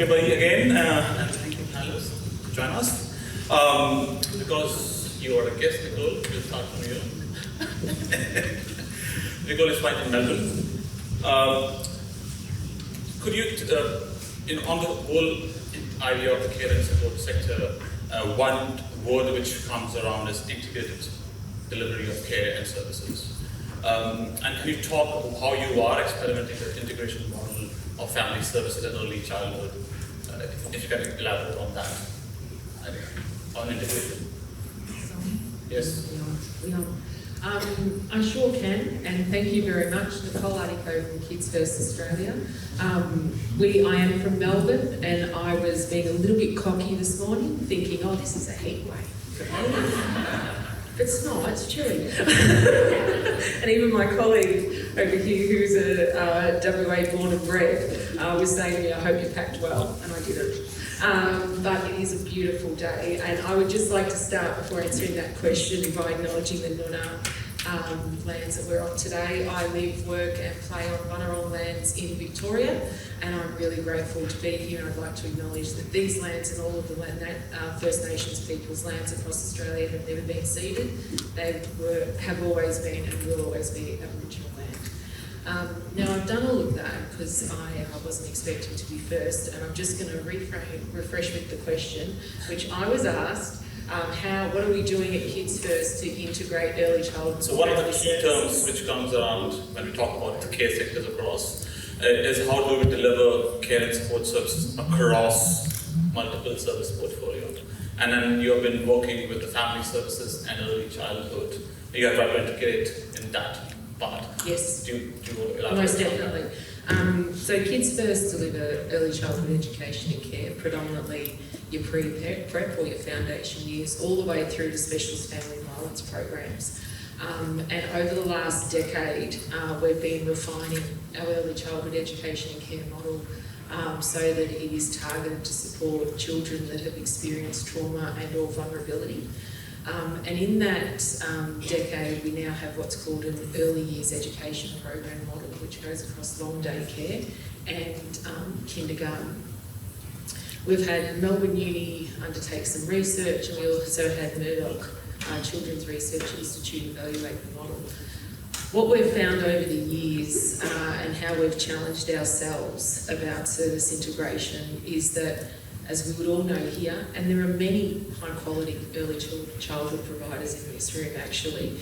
everybody again, and thank you panelists to join us. Because you are a guest, Nicole, we'll start from you. Nicole is right in Melbourne. Could you, on the whole idea of the care and support sector, one word which comes around is integrated delivery of care and services. And can you talk about how you are experimenting with the integration model of family services and early childhood? If you can elaborate on that, on integration. Yes. I sure can, and thank you very much, Nicole, Artico from Kids First Australia. I am from Melbourne, and I was being a little bit cocky this morning, thinking, oh, this is a heat wave. It's not, it's chilly. And even my colleague over here, who's a WA born and bred, was saying to me, I hope you packed well, and I didn't. But it is a beautiful day, and I would just like to start before answering that question by acknowledging the Noongar lands that we're on today. I live, work and play on Bunurong lands in Victoria, and I'm really grateful to be here, and I'd like to acknowledge that these lands and all of the First Nations people's lands across Australia have never been ceded. They have always been and will always be Aboriginal land. Now I've done all of that because I wasn't expecting to be first, and I'm just going to refresh with the question, which I was asked, what are we doing at Kids First to integrate early childhood? So one of the key terms which comes around when we talk about the care sectors across is how do we deliver care and support services across multiple service portfolio. And then you have been working with the family services and early childhood. You have tried to integrate in that part. Yes. Do you elaborate? Most definitely. So Kids First deliver early childhood education and care, predominantly your pre-prep or your foundation years, all the way through to specialist family violence programs. And over the last decade, we've been refining our early childhood education and care model so that it is targeted to support children that have experienced trauma and or vulnerability. And in that decade, we now have what's called an early years education program model, which goes across long day care and kindergarten. We've had Melbourne Uni undertake some research, and we also had Murdoch Children's Research Institute evaluate the model. What we've found over the years and how we've challenged ourselves about service integration is that, as we would all know here, and there are many high-quality early childhood providers in this room actually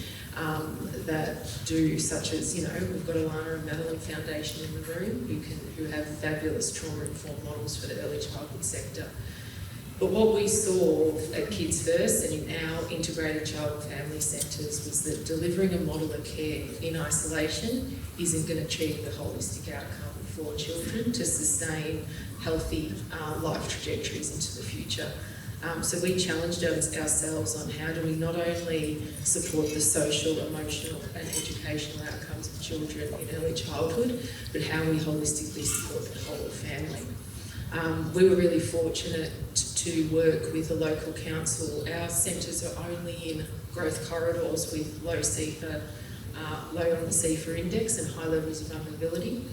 that do, such as, we've got Alana and Madeline Foundation in the room who have fabulous trauma-informed models for the early childhood sector. But what we saw at Kids First and in our integrated child and family centres was that delivering a model of care in isolation isn't going to achieve the holistic outcome for children to sustain healthy life trajectories into the future. So we challenged ourselves on how do we not only support the social, emotional and educational outcomes of children in early childhood, but how we holistically support the whole family. We were really fortunate to work with a local council. Our centres are only in growth corridors with low on the CEFA index and high levels of vulnerability.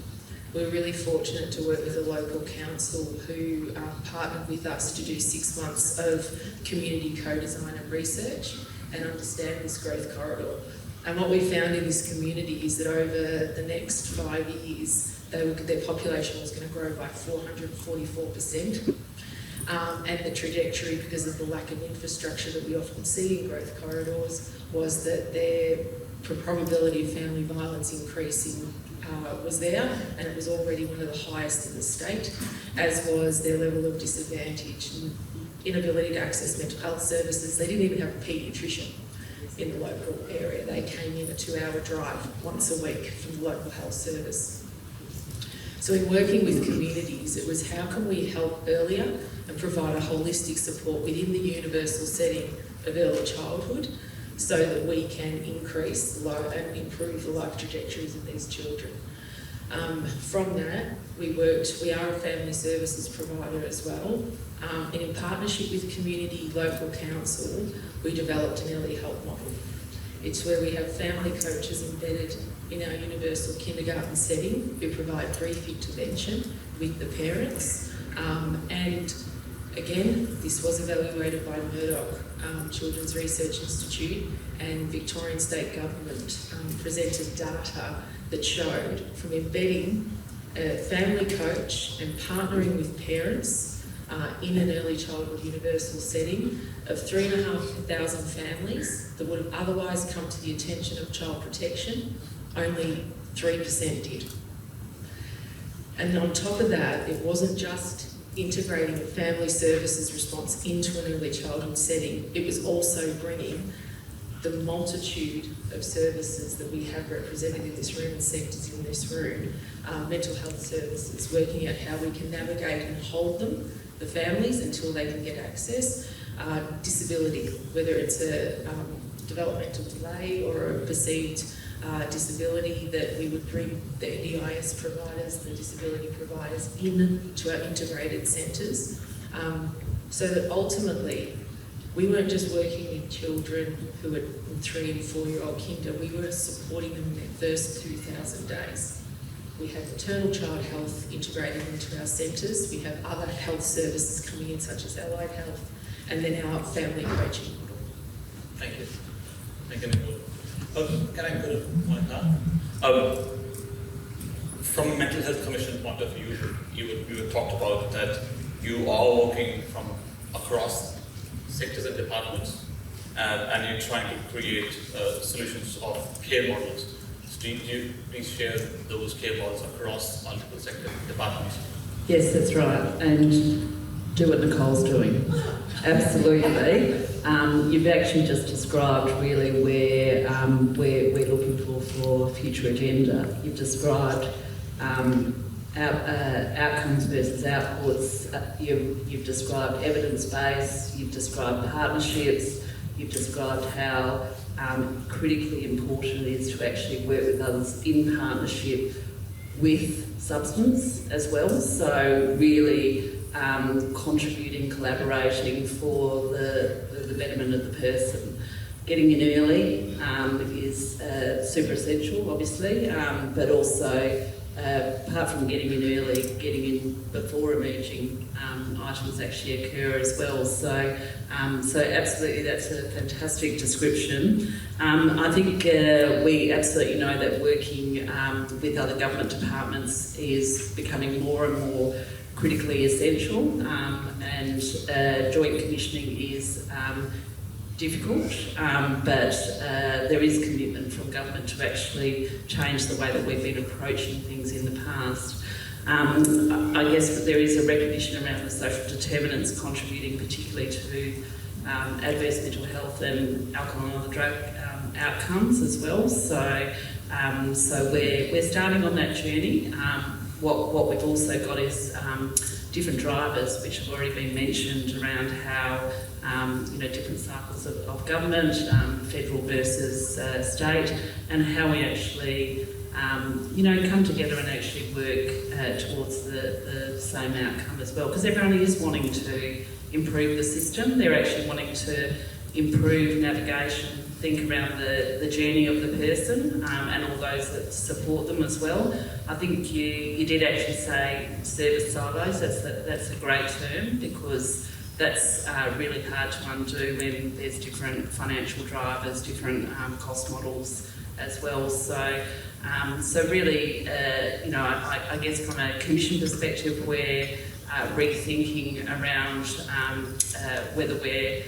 We were really fortunate to work with a local council who partnered with us to do 6 months of community co-design and research and understand this growth corridor. And what we found in this community is that over the next 5 years, their population was going to grow by 444%. And the trajectory, because of the lack of infrastructure that we often see in growth corridors, was that their probability of family violence increasing was there, and it was already one of the highest in the state, as was their level of disadvantage and inability to access mental health services. They didn't even have a paediatrician in the local area. They came in a 2-hour drive once a week from the local health service. So in working with communities, it was how can we help earlier and provide a holistic support within the universal setting of early childhood so that we can increase and improve the life trajectories of these children. From that, we are a family services provider as well, and in partnership with community local council, we developed an early help model. It's where we have family coaches embedded in our universal kindergarten setting who provide brief intervention with the parents And again, this was evaluated by Murdoch Children's Research Institute, and Victorian State Government presented data that showed from embedding a family coach and partnering with parents in an early childhood universal setting of 3,500 families that would have otherwise come to the attention of child protection, only 3% did. And on top of that, it wasn't just integrating family services response into an early childhood setting, it was also bringing the multitude of services that we have represented in this room and sectors in this room, mental health services, working out how we can navigate and hold them, the families, until they can get access, disability, whether it's a developmental delay or a perceived disability, that we would bring the EIS providers, the disability providers into our integrated centres, so that ultimately we weren't just working with children who were in 3 and 4 year old kinder, we were supporting them in their first 2,000 days. We have maternal child health integrated into our centres, we have other health services coming in such as allied health, and then our family coaching model. Thank you. Thank you, Nicole. Can I go to Monica? From a mental health commission point of view, you talked about that you are working from across sectors and departments, and you're trying to create solutions of care models. So do you please share those care models across multiple sector departments? Yes, that's right, and do what Nicole's doing. Absolutely. You've actually just described really where we're looking for future agenda. You've described outcomes versus outputs. You've described evidence-based. You've described partnerships. You've described how critically important it is to actually work with others in partnership with substance as well. So really contributing, collaborating for the betterment of the person. Getting in early is super essential, obviously, but also apart from getting in early, getting in before emerging items actually occur as well. So absolutely, that's a fantastic description. I think we absolutely know that working with other government departments is becoming more and more critically essential, and joint commissioning is difficult, but there is commitment from government to actually change the way that we've been approaching things in the past. I guess that there is a recognition around the social determinants contributing particularly to adverse mental health and alcohol and other drug outcomes as well. So we're starting on that journey. What we've also got is different drivers, which have already been mentioned, around how different cycles of government, federal versus state, and how we actually come together and actually work towards the same outcome as well. Because everyone is wanting to improve the system. They're actually wanting to improve navigation, think around the journey of the person, and all those that support them as well. I think you did actually say service silos. That's a great term, because that's really hard to undo when there's different financial drivers, different cost models as well. So really, I guess from a commission perspective, we're rethinking around whether we're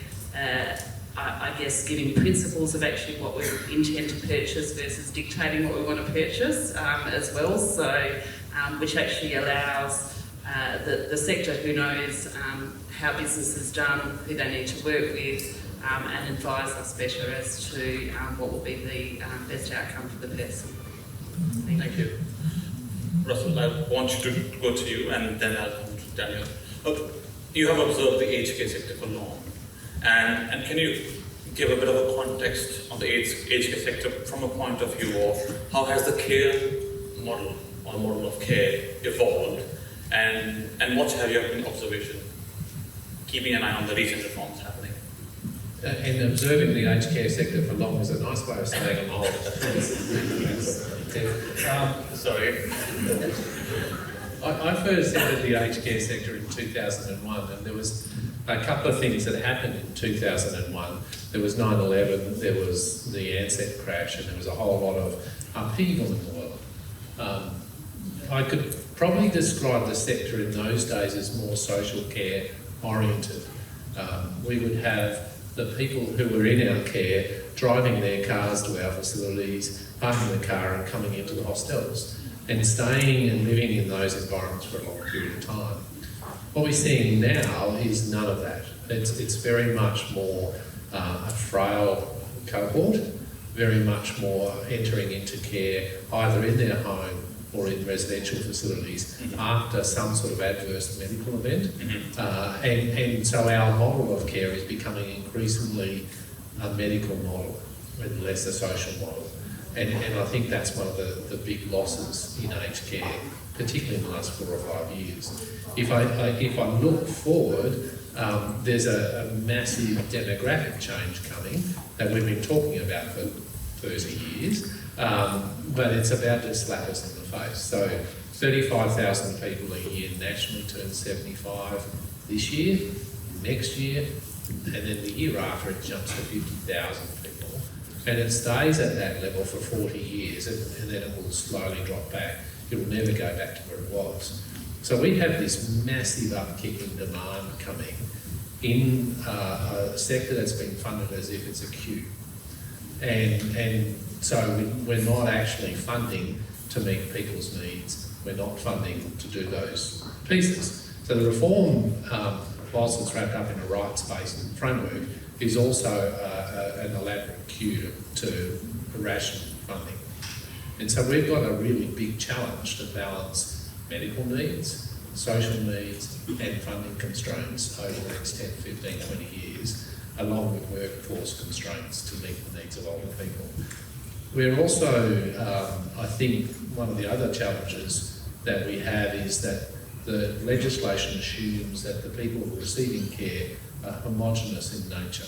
I guess giving principles of actually what we intend to purchase versus dictating what we want to purchase as well. So which actually allows the sector who knows how business is done, who they need to work with, and advise us better as to what will be the best outcome for the person. Thank you. Russelle, I want you to go to you, and then I'll come to Danielle. You have observed the aged care sector for long, and can you give a bit of a context on the aged care sector from a point of view of how has the care model or model of care evolved, and what have you been observation, keeping an eye on the recent reforms happening? And observing the aged care sector for long is a nice way of saying I'm old. Sorry. I first entered the aged care sector in 2001, and there was a couple of things that happened in 2001. There was 9/11, there was the Ansett crash, and there was a whole lot of upheaval in the world. I could probably describe the sector in those days as more social care oriented. We would have the people who were in our care driving their cars to our facilities, parking the car and coming into the hostels, and staying and living in those environments for a long period of time. What we're seeing now is none of that. It's very much more a frail cohort, very much more entering into care either in their home or in residential facilities after some sort of adverse medical event. And so our model of care is becoming increasingly a medical model and less a social model. And I think that's one of the big losses in aged care, particularly in the last 4 or 5 years. If I look forward, there's a massive demographic change coming that we've been talking about for 30 years, but it's about to slap us in the face. So 35,000 people a year nationally turn 75 this year, next year, and then the year after it jumps to 50,000 people. And it stays at that level for 40 years, and then it will slowly drop back. It will never go back to where it was. So we have this massive upkick in demand coming in a sector that's been funded as if it's acute. And so we're not actually funding to meet people's needs. We're not funding to do those pieces. So the reform, whilst it's wrapped up in a rights-based framework, is also an elaborate cue to ration funding. And so we've got a really big challenge to balance medical needs, social needs, and funding constraints over the next 10, 15, 20 years, along with workforce constraints to meet the needs of older people. We're also, I think, one of the other challenges that we have is that the legislation assumes that the people receiving care are homogenous in nature.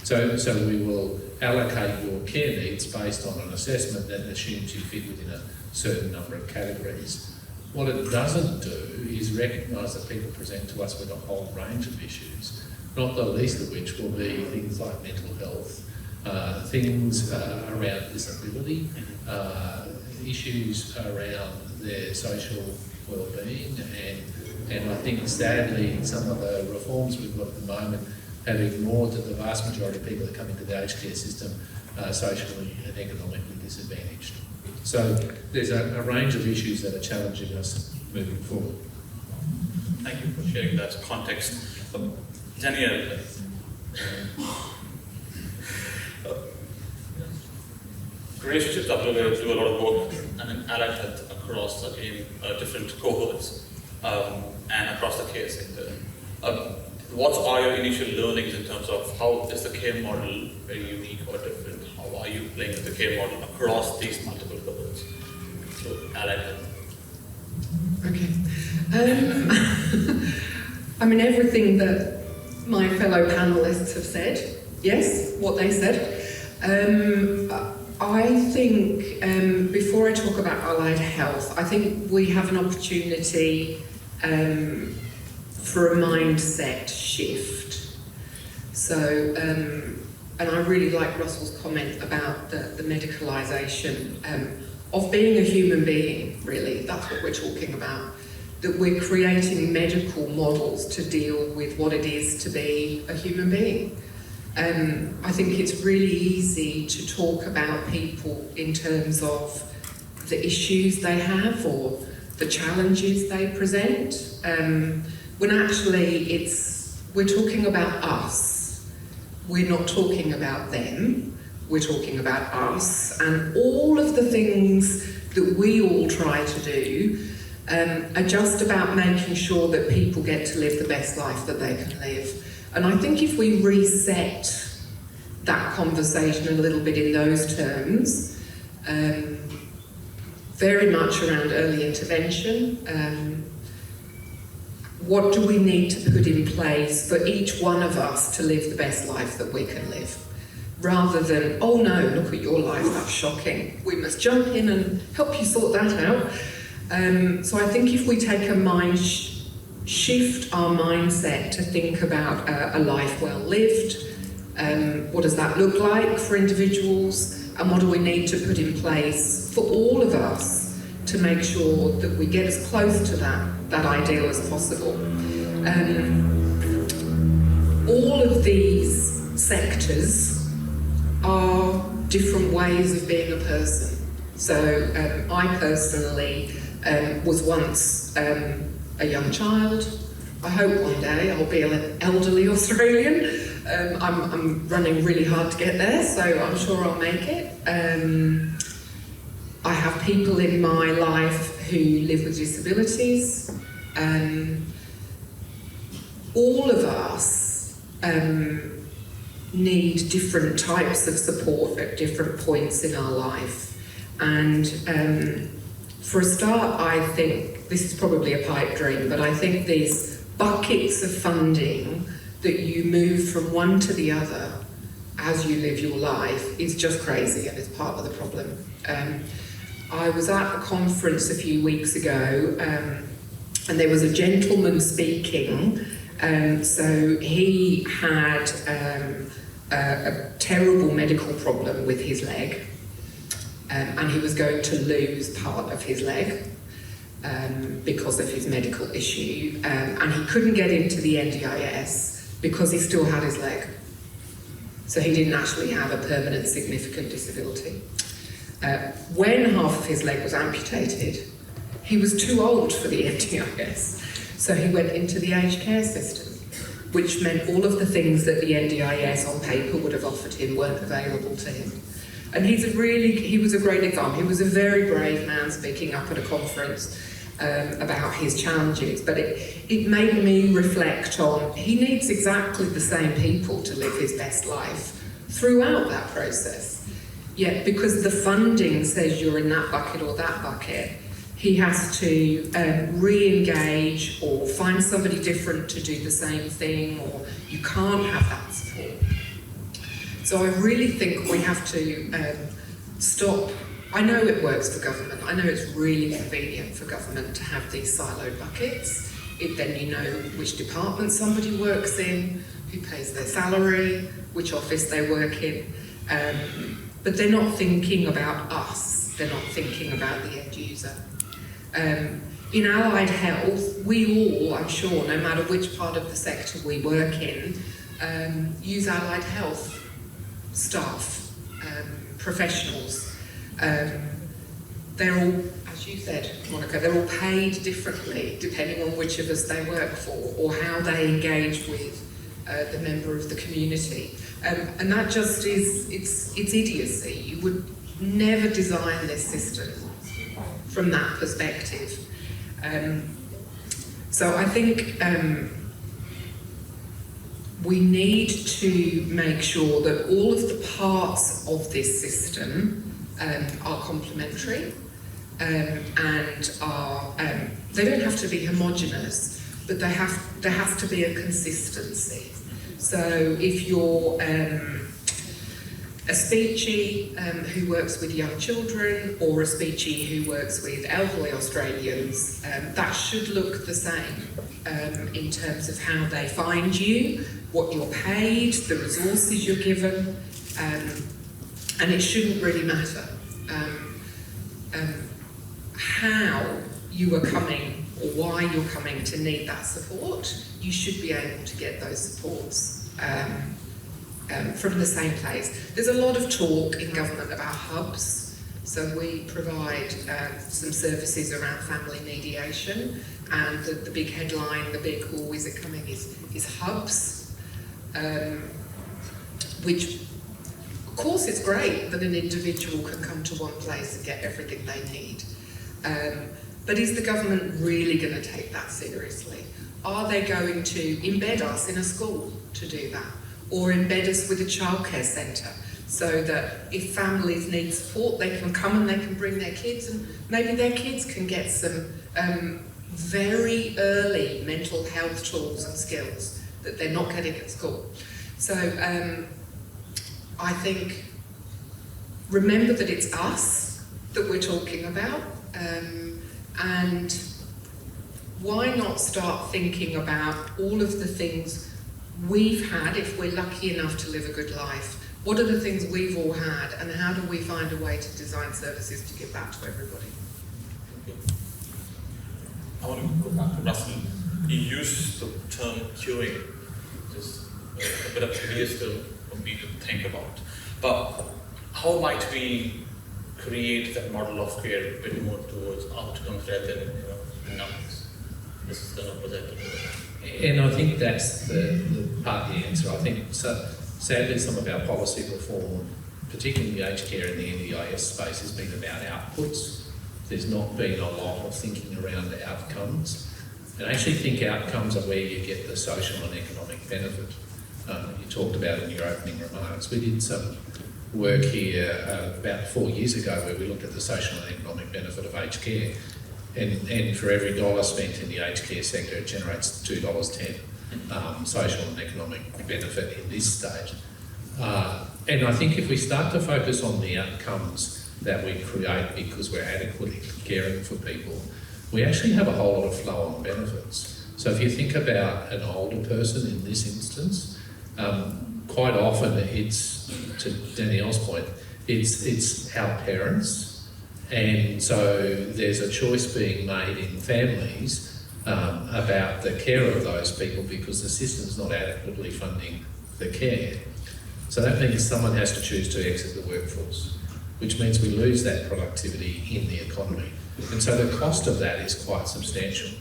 So we will allocate your care needs based on an assessment that assumes you fit within a certain number of categories. What it doesn't do is recognise that people present to us with a whole range of issues, not the least of which will be things like mental health, things around disability, issues around their social well-being, and I think sadly some of the reforms we've got at the moment have ignored that the vast majority of people that come into the aged care system are socially and economically disadvantaged. So there's a range of issues that are challenging us moving forward. Thank you for sharing that context. Danielle, relationships WA do a lot of work and allied health across again different cohorts and across the care sector. What are your initial learnings in terms of how is the care model very unique or different? How are you playing with the care model across these multiple cohorts? So, allied health. Okay. I mean, everything that my fellow panellists have said, yes, what they said. I think, before I talk about allied health, I think we have an opportunity for a mindset shift. So, and I really like Russell's comment about the medicalisation of being a human being, really. That's what we're talking about. That we're creating medical models to deal with what it is to be a human being. I think it's really easy to talk about people in terms of the issues they have or the challenges they present, when actually we're talking about us. We're not talking about them, we're talking about us, and all of the things that we all try to do are just about making sure that people get to live the best life that they can live. And I think if we reset that conversation a little bit in those terms, very much around early intervention, what do we need to put in place for each one of us to live the best life that we can live? Rather than, oh no, look at your life, that's shocking. We must jump in and help you sort that out. So I think if we take a shift our mindset to think about a life well lived, what does that look like for individuals, and what do we need to put in place for all of us to make sure that we get as close to that ideal as possible. All of these sectors are different ways of being a person. So I personally was once a young child. I hope one day I'll be an elderly Australian. I'm running really hard to get there, so I'm sure I'll make it. I have people in my life who live with disabilities. All of us need different types of support at different points in our life. And for a start, I think, this is probably a pipe dream, but I think these buckets of funding that you move from one to the other as you live your life is just crazy, and it's part of the problem. I was at a conference a few weeks ago, and there was a gentleman speaking. So he had a terrible medical problem with his leg, and he was going to lose part of his leg because of his medical issue, and he couldn't get into the NDIS because he still had his leg. So he didn't actually have a permanent significant disability. When half of his leg was amputated, he was too old for the NDIS. So he went into the aged care system, which meant all of the things that the NDIS on paper would have offered him weren't available to him. And he was a great example. He was a very brave man speaking up at a conference about his challenges, but it made me reflect on, he needs exactly the same people to live his best life throughout that process. Yet because the funding says you're in that bucket or that bucket, he has to re-engage or find somebody different to do the same thing, or you can't have that support. So I really think we have to stop. I know it works for government. I know it's really convenient for government to have these siloed buckets. Then you know which department somebody works in, who pays their salary, which office they work in. But they're not thinking about us. They're not thinking about the end user. In allied health, we all, I'm sure, no matter which part of the sector we work in, use allied health staff, professionals. They're all, as you said, Monica, they're all paid differently depending on which of us they work for or how they engage with the member of the community. And that just is, it's idiocy. You would never design this system from that perspective. So I think we need to make sure that all of the parts of this system are complementary and are, they don't have to be homogenous, but there has to be a consistency. So if you're a speechie who works with young children or a speechie who works with elderly Australians, that should look the same in terms of how they find you, what you're paid, the resources you're given, and it shouldn't really matter how you are coming or why you're coming to need that support. You should be able to get those supports from the same place. There's a lot of talk in government about hubs. So we provide some services around family mediation, and the big headline, the big, oh, is it coming, is hubs, which, of course, it's great that an individual can come to one place and get everything they need. But is the government really going to take that seriously? Are they going to embed us in a school to do that? Or embed us with a childcare centre so that if families need support, they can come and they can bring their kids, and maybe their kids can get some very early mental health tools and skills that they're not getting at school. So I think, remember that it's us that we're talking about, And why not start thinking about all of the things we've had, if we're lucky enough to live a good life? What are the things we've all had, and how do we find a way to design services to give back to everybody? I want to go back to Russell. He used the term queuing, which is a bit of a tedious term for me to think about. But how might we create that model of care a bit more towards outcomes rather than numbers? This is the number that. And I think that's the part of the answer. I think sadly some of our policy reform, particularly in the aged care and the NDIS space, has been about outputs. There's not been a lot of thinking around outcomes. And I actually think outcomes are where you get the social and economic benefit. You talked about in your opening remarks. We did some work here about 4 years ago where we looked at the social and economic benefit of aged care. And for every dollar spent in the aged care sector, it generates $2.10 social and economic benefit in this state. And I think if we start to focus on the outcomes that we create because we're adequately caring for people, we actually have a whole lot of flow-on benefits. So if you think about an older person in this instance, quite often it's, to Danielle's point, it's our parents. And so there's a choice being made in families about the care of those people because the system's not adequately funding the care. So that means someone has to choose to exit the workforce, which means we lose that productivity in the economy. And so the cost of that is quite substantial.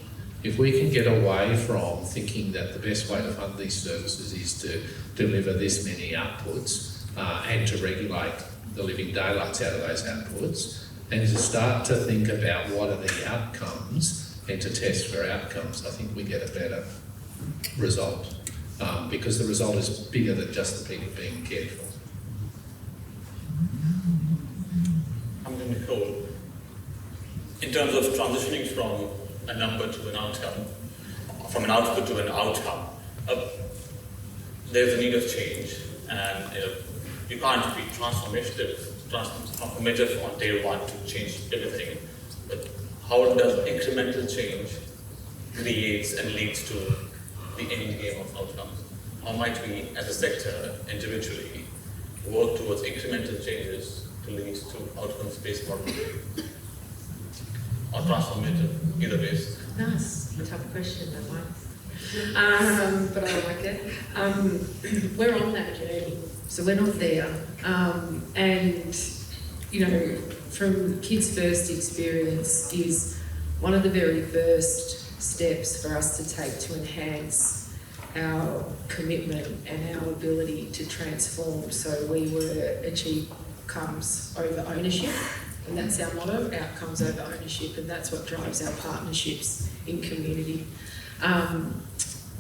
If we can get away from thinking that the best way to fund these services is to deliver this many outputs and to regulate the living daylights out of those outputs, and to start to think about what are the outcomes and to test for outcomes, I think we get a better result because the result is bigger than just the people being cared for. I'm going to Nicole. In terms of transitioning from a number to an outcome, from an output to an outcome, there's a need of change, and you can't be transformative on day one to change everything. But how does incremental change creates and leads to the end game of outcomes? How might we, as a sector, individually, work towards incremental changes to lead to outcomes-based model or transformative, either ways? Nice, a tough question, that one. But I like it. We're on that journey, so we're not there. And, you know, from Kids First experience is one of the very first steps for us to take to enhance our commitment and our ability to transform. So we were achieve outcomes over ownership, and that's our motto, outcomes over ownership, and that's what drives our partnerships in community.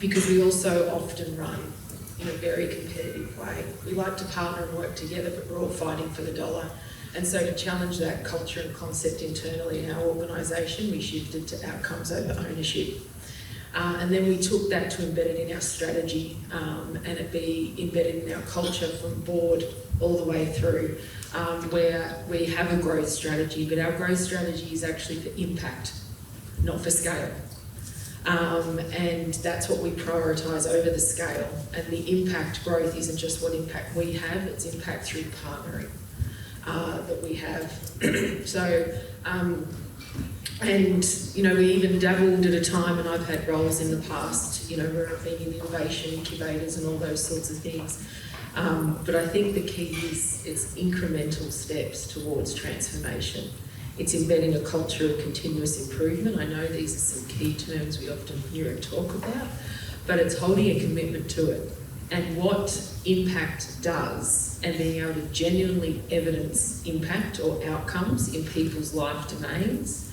Because we also often run in a very competitive way. We like to partner and work together, but we're all fighting for the dollar. And so to challenge that culture and concept internally in our organisation, we shifted to outcomes over ownership. And then we took that to embed it in our strategy and it be embedded in our culture from board all the way through, where we have a growth strategy, but our growth strategy is actually for impact, not for scale. And that's what we prioritise over the scale. And the impact growth isn't just what impact we have, it's impact through partnering that we have. So, and, you know, we even dabbled at a time, and I've had roles in the past, you know, where I've been in innovation incubators and all those sorts of things. But I think the key is it's incremental steps towards transformation. It's embedding a culture of continuous improvement. I know these are some key terms we often hear and talk about, but it's holding a commitment to it. And what impact does, and being able to genuinely evidence impact or outcomes in people's life domains,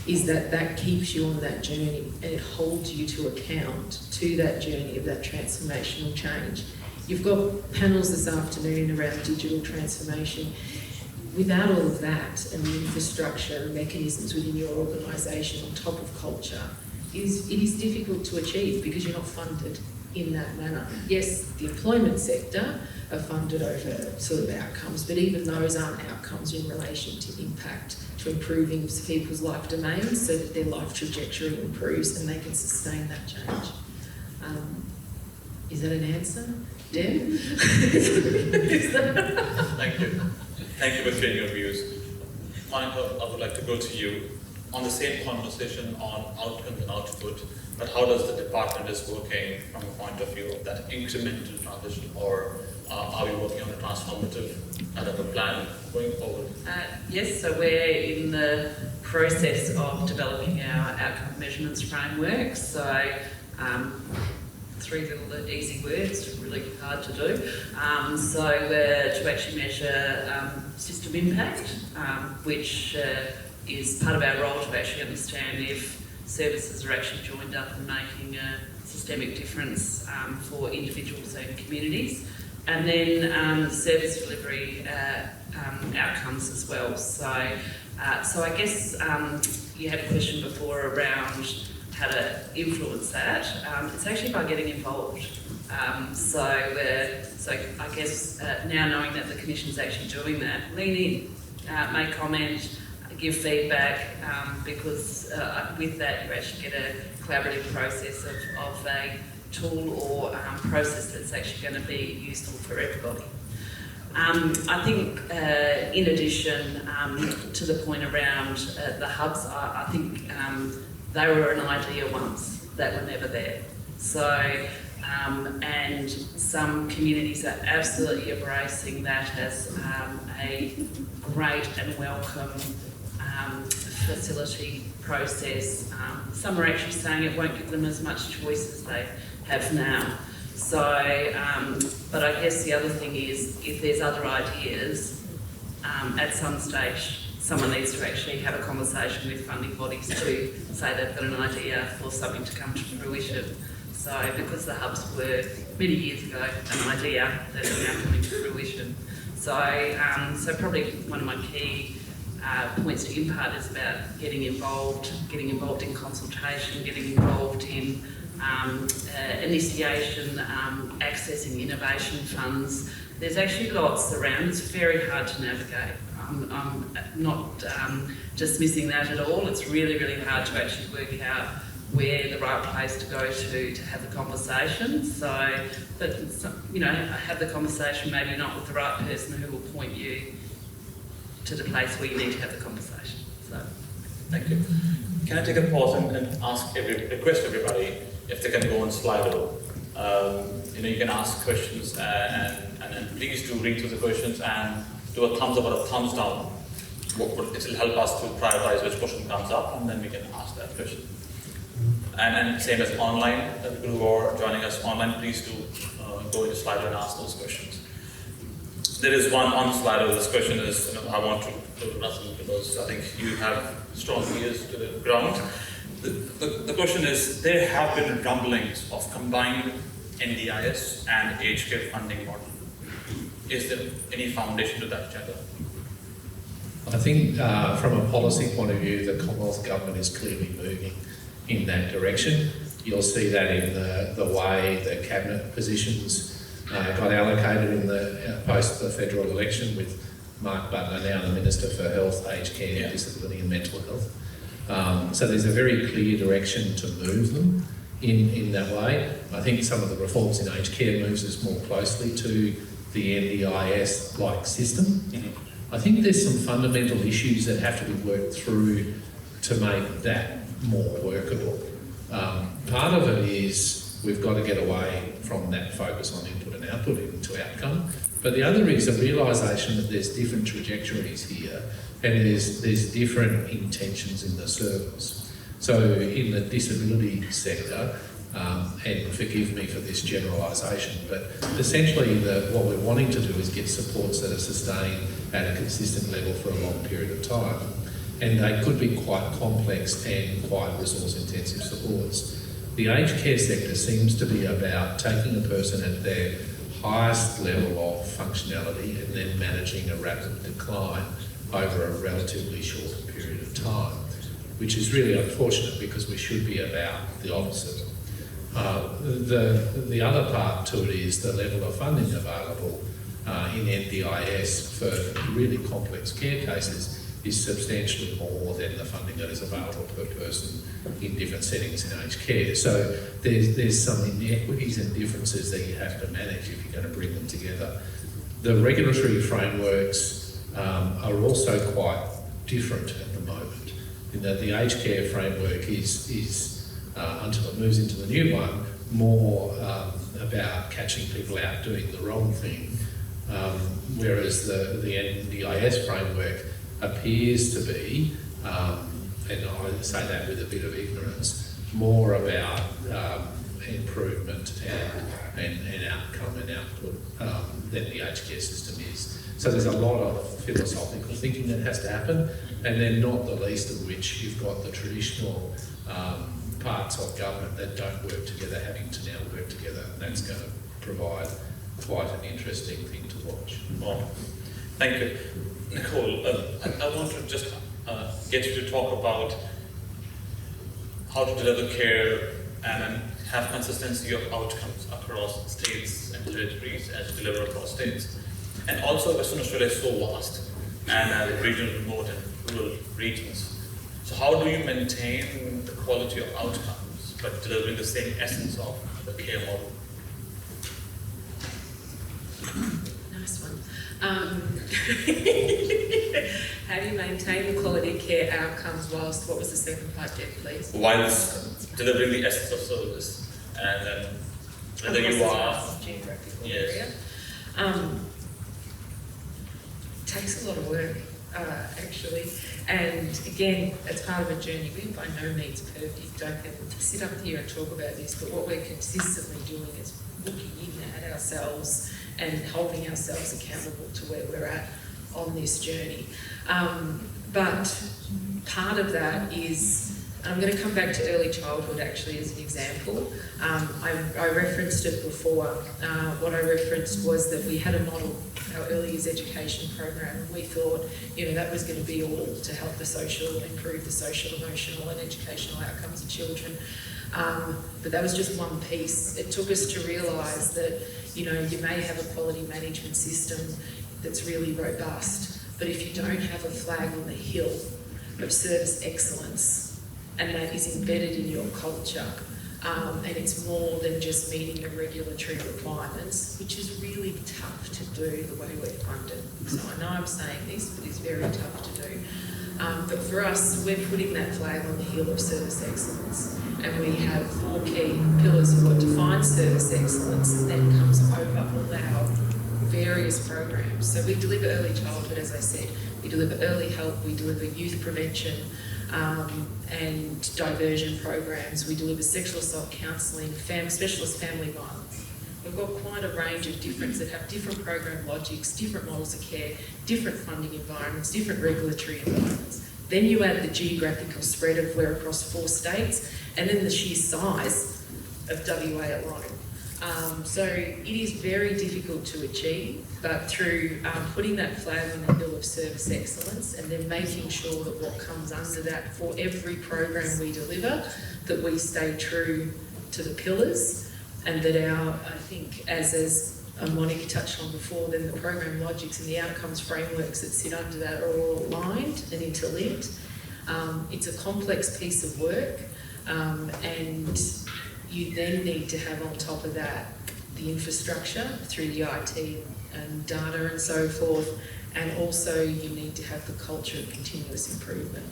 is that keeps you on that journey and it holds you to account to that journey of that transformational change. You've got panels this afternoon around digital transformation. Without all of that and the infrastructure and mechanisms within your organisation on top of culture, it is difficult to achieve because you're not funded in that manner. Yes, the employment sector, are funded over sort of outcomes, but even those aren't outcomes in relation to impact, to improving people's life domains so that their life trajectory improves and they can sustain that change. Is that an answer, Deb? Thank you. Thank you for sharing your views. Monica, I would like to go to you on the same conversation on outcomes and output, but how does the department is working from a point of view of that incremental transition, or are we working on a transformative plan going forward? Yes, so we're in the process of developing our outcome measurements framework. So 3 little easy words, really hard to do. To actually measure system impact, which is part of our role to actually understand if services are actually joined up and making a systemic difference for individuals and communities. And then service delivery outcomes as well. So I guess you had a question before around how to influence that. It's actually by getting involved. So I guess now knowing that the Commission's actually doing that, lean in, make comment, give feedback, because with that you actually get a collaborative process of a tool or process that's actually going to be useful for everybody. I think in addition to the point around the hubs, I think they were an idea once that were never there. So, and some communities are absolutely embracing that as a great and welcome facility process. Some are actually saying it won't give them as much choice as they have now. So, but I guess the other thing is, if there's other ideas, at some stage, someone needs to actually have a conversation with funding bodies to say they've got an idea for something to come to fruition. So, because the hubs were many years ago an idea that is now coming to fruition. So, so probably one of my key points to impart is about getting involved in consultation, getting involved in initiation, accessing innovation funds. There's actually lots around. It's very hard to navigate. I'm not dismissing that at all. It's really, really hard to actually work out where the right place to go to have the conversation. So, but you know, have the conversation maybe not with the right person who will point you to the place where you need to have the conversation. So, thank you. Can I take a pause and request everybody if they can go on Slido? You can ask questions and please do read through the questions and do a thumbs up or a thumbs down. It will help us to prioritize which question comes up, and then we can ask that question. And same as online, people who are joining us online, please do go into Slido and ask those questions. There is one on Slido. This question is, I want to go to Russell because I think you have strong ears to the ground. The question is, there have been rumblings of combined NDIS and aged care funding model. Is there any foundation to that agenda? I think from a policy point of view, the Commonwealth Government is clearly moving in that direction. You'll see that in the way the cabinet positions got allocated in the post the federal election, with Mark Butler now the Minister for Health, Aged Care, Disability and Mental Health. So there's a very clear direction to move them in that way. I think some of the reforms in aged care moves us more closely to the NDIS-like system. Mm-hmm. I think there's some fundamental issues that have to be worked through to make that more workable. Part of it is we've got to get away from that focus on input and output into outcome. But the other is a realisation that there's different trajectories here and there's different intentions in the service. So in the disability sector, and forgive me for this generalisation, but essentially what we're wanting to do is get supports that are sustained at a consistent level for a long period of time. And they could be quite complex and quite resource-intensive supports. The aged care sector seems to be about taking a person at their highest level of functionality and then managing a rapid decline over a relatively short period of time, which is really unfortunate because we should be about the opposite. The other part to it is the level of funding available in NDIS for really complex care cases is substantially more than the funding that is available per person in different settings in aged care. So there's some inequities and differences that you have to manage if you're going to bring them together. The regulatory frameworks are also quite different at the moment, in that the aged care framework is until it moves into the new one, more about catching people out doing the wrong thing, whereas the NDIS framework appears to be, and I say that with a bit of ignorance, more about improvement and outcome and output than the aged care system is. So there's a lot of philosophical thinking that has to happen, and then not the least of which you've got the traditional parts of government that don't work together having to now work together, and that's going to provide quite an interesting thing to watch. Well, thank you. Nicole, I want to just get you to talk about how to deliver care and have consistency of outcomes across states and territories as you deliver across states. And also Western Australia is so vast, and regional, remote and rural regions. So how do you maintain the quality of outcomes but delivering the same essence of the care model? Nice one. How do you maintain the quality of care outcomes whilst, what was the second part there, please? Whilst delivering the essence of service, and then whether you are geographical yes. area. Takes a lot of work, actually, and again, it's part of a journey. We're by no means perfect. Don't get to sit up here and talk about this, but what we're consistently doing is looking in at ourselves and holding ourselves accountable to where we're at on this journey. But part of that is, and I'm going to come back to early childhood actually as an example. I referenced it before. What I referenced was that we had a model, our early years education program, and we thought, that was going to be all to help improve the social, emotional and educational outcomes of children. But that was just one piece. It took us to realise that, you may have a quality management system that's really robust, but if you don't have a flag on the hill of service excellence, and that is embedded in your culture, and it's more than just meeting the regulatory requirements, which is really tough to do the way we're funded. So I know I'm saying this, but it's very tough to do. But for us, we're putting that flag on the hill of service excellence, and we have 4 key pillars of what defines service excellence, and then comes over all our various programs. So we deliver early childhood, as I said, we deliver early help, we deliver youth prevention, and diversion programs. We deliver sexual assault counselling, specialist family violence. We've got quite a range of different that have different program logics, different models of care, different funding environments, different regulatory environments. Then you add the geographical spread of we're across 4 states, and then the sheer size of WA alone. So it is very difficult to achieve, but through putting that flag on the hill of service excellence and then making sure that what comes under that for every program we deliver, that we stay true to the pillars, and that I think as Monica touched on before, then the program logics and the outcomes frameworks that sit under that are all aligned and interlinked. It's a complex piece of work, and you then need to have on top of that the infrastructure through the IT and data and so forth, and also you need to have the culture of continuous improvement.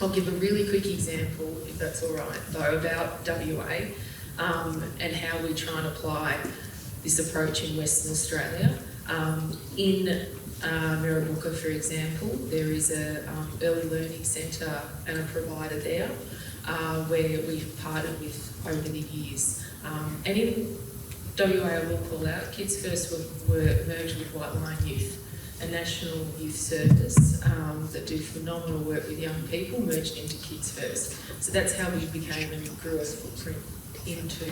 I'll give a really quick example, if that's all right, though, about WA and how we try and apply this approach in Western Australia. In Mirrabooka, for example, there is a early learning centre and a provider there where we've partnered with over the years. And in WA, I will call out, Kids First were merged with White Line Youth, a national youth service that do phenomenal work with young people, merged into Kids First. So that's how we became and grew a footprint into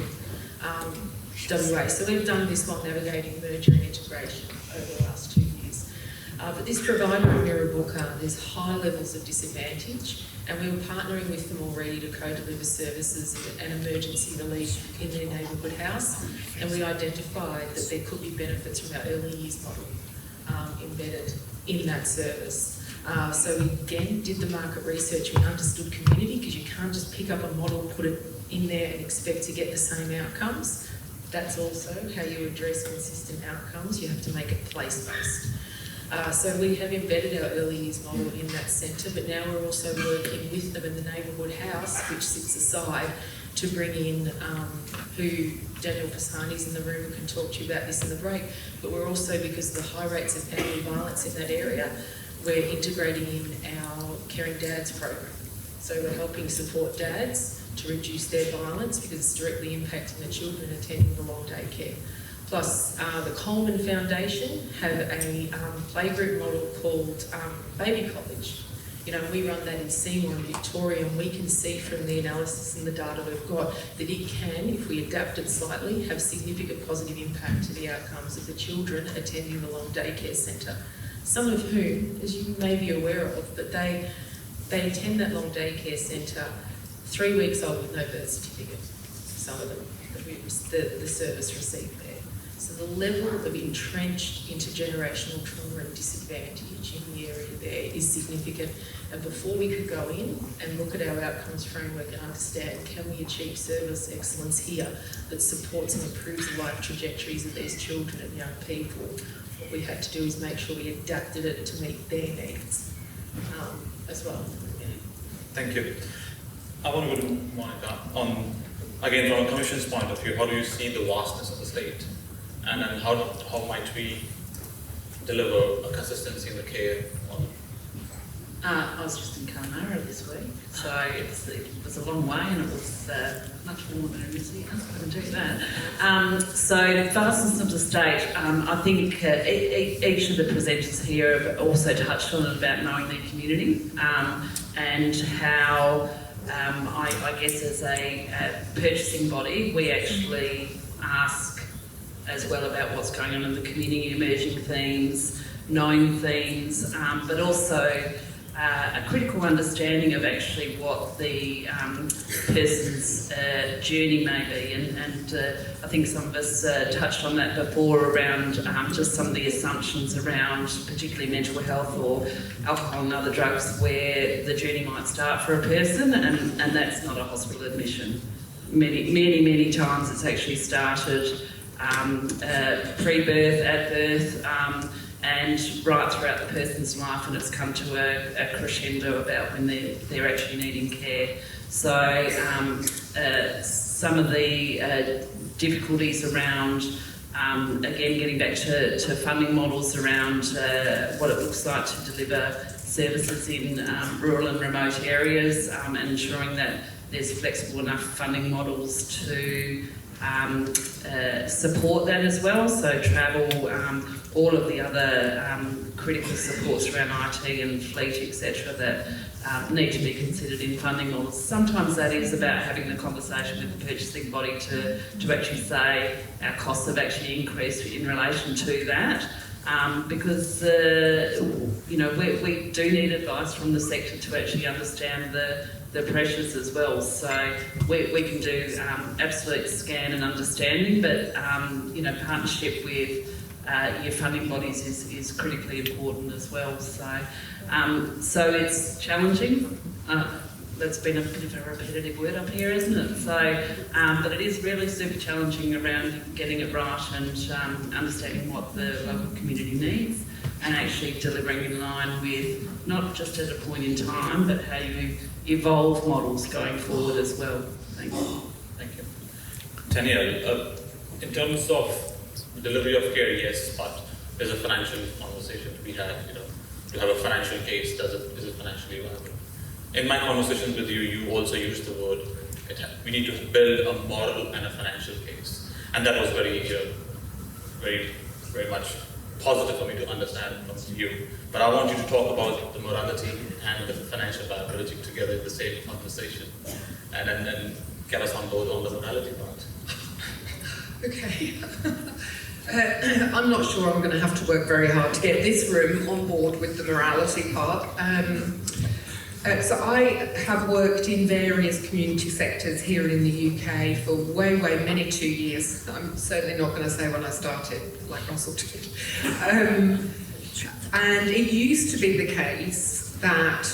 WA. So we've done this while navigating merger and integration over the last 2 years. But this provider in Mirrabooka, there's high levels of disadvantage, and we were partnering with them already to co-deliver services and emergency relief in their neighbourhood house, and we identified that there could be benefits from our early years model embedded in that service. So we again did the market research, we understood community, because you can't just pick up a model, put it in there and expect to get the same outcomes. That's also how you address consistent outcomes, you have to make it place-based. So we have embedded our early years model in that centre, but now we're also working with them in the neighbourhood house, which sits aside, to bring in who Danielle Pisani's in the room and can talk to you about this in the break, but we're also, because of the high rates of family violence in that area, we're integrating in our Caring Dads program. So we're helping support dads to reduce their violence because it's directly impacting the children attending the long day care. Plus, the Coleman Foundation have a playgroup model called Baby College. You know, we run that in Seymour and Victoria, and we can see from the analysis and the data we've got that it can, if we adapt it slightly, have significant positive impact to the outcomes of the children attending the long daycare centre. Some of whom, as you may be aware of, but they attend that long daycare centre 3 weeks old with no birth certificate, some of them, that the service received there. So the level of entrenched intergenerational trauma and disadvantage in the area there is significant. And before we could go in and look at our outcomes framework and understand, can we achieve service excellence here that supports and improves the life trajectories of these children and young people, what we had to do is make sure we adapted it to meet their needs as well. Thank you. I want to go to Monica. Again, from a Commission's point of view, how do you see the vastness of the state? And then how might we deliver a consistency in the care? I was just in Connemara this week, so it was a long way and it was much warmer than this year, I can do that. So the vastness of the state, I think each of the presenters here have also touched on it about knowing their community and how I guess as a purchasing body, we actually ask as well about what's going on in the community, emerging themes, known themes, but also a critical understanding of actually what the person's journey may be. And I think some of us touched on that before around just some of the assumptions around particularly mental health or alcohol and other drugs where the journey might start for a person, and that's not a hospital admission. Many times it's actually started pre-birth, at birth, and right throughout the person's life, and it's come to a crescendo about when they're actually needing care. So some of the difficulties around, again, getting back to funding models around what it looks like to deliver services in rural and remote areas, and ensuring that there's flexible enough funding models to support that as well. So travel, all of the other critical supports around IT and fleet, etc., that need to be considered in funding models. Sometimes that is about having the conversation with the purchasing body to actually say our costs have actually increased in relation to that. Because you know, we do need advice from the sector to actually understand the pressures as well. So we can do absolute scan and understanding, but you know, partnership with your funding bodies is critically important as well. So it's challenging. That's been a bit of a repetitive word up here, isn't it? So, but it is really super challenging around getting it right and understanding what the local community needs and actually delivering in line with not just at a point in time, but how you evolve models going forward as well. Thanks. Thank you. Danielle, in terms of delivery of care, yes, but there's a financial conversation to be had. You know, to have a financial case, is it financially viable? In my conversations with you, you also used the word, we need to build a moral and a financial case. And that was very much positive for me to understand from you. But I want you to talk about the morality and the financial viability together in the same conversation. And then get us on board on the morality part. Okay. I'm not sure I'm going to have to work very hard to get this room on board with the morality part. So I have worked in various community sectors here in the UK for way many 2 years. I'm certainly not going to say when I started, like Russell did. And it used to be the case that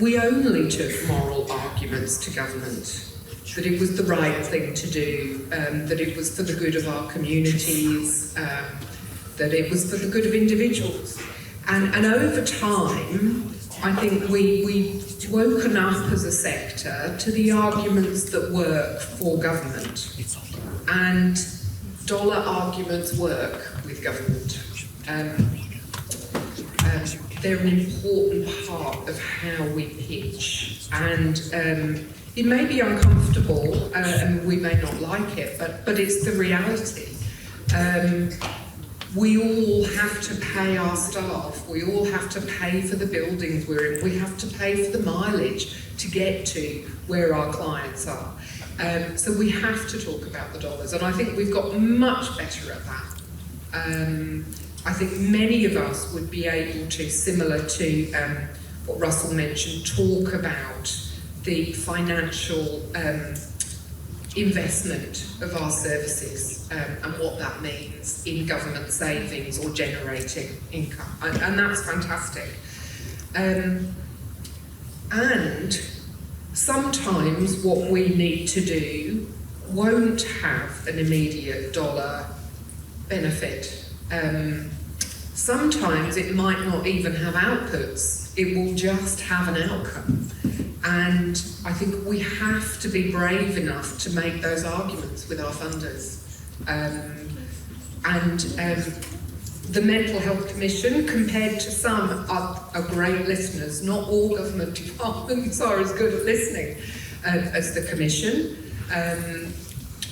we only took moral arguments to government, that it was the right thing to do, that it was for the good of our communities, that it was for the good of individuals. And over time, I think we've woken up as a sector to the arguments that work for government. And dollar arguments work with government. They're an important part of how we pitch. And it may be uncomfortable and we may not like it, but it's the reality. We all have to pay our staff, we all have to pay for the buildings we're in, we have to pay for the mileage to get to where our clients are. So we have to talk about the dollars, and I think we've got much better at that. I think many of us would be able to, similar to what Russell mentioned, talk about the financial investment of our services and what that means in government savings or generating income, and that's fantastic. And sometimes what we need to do won't have an immediate dollar benefit. Sometimes it might not even have outputs, it will just have an outcome. And I think we have to be brave enough to make those arguments with our funders. The Mental Health Commission, compared to some, are great listeners. Not all government departments are as good at listening as the Commission.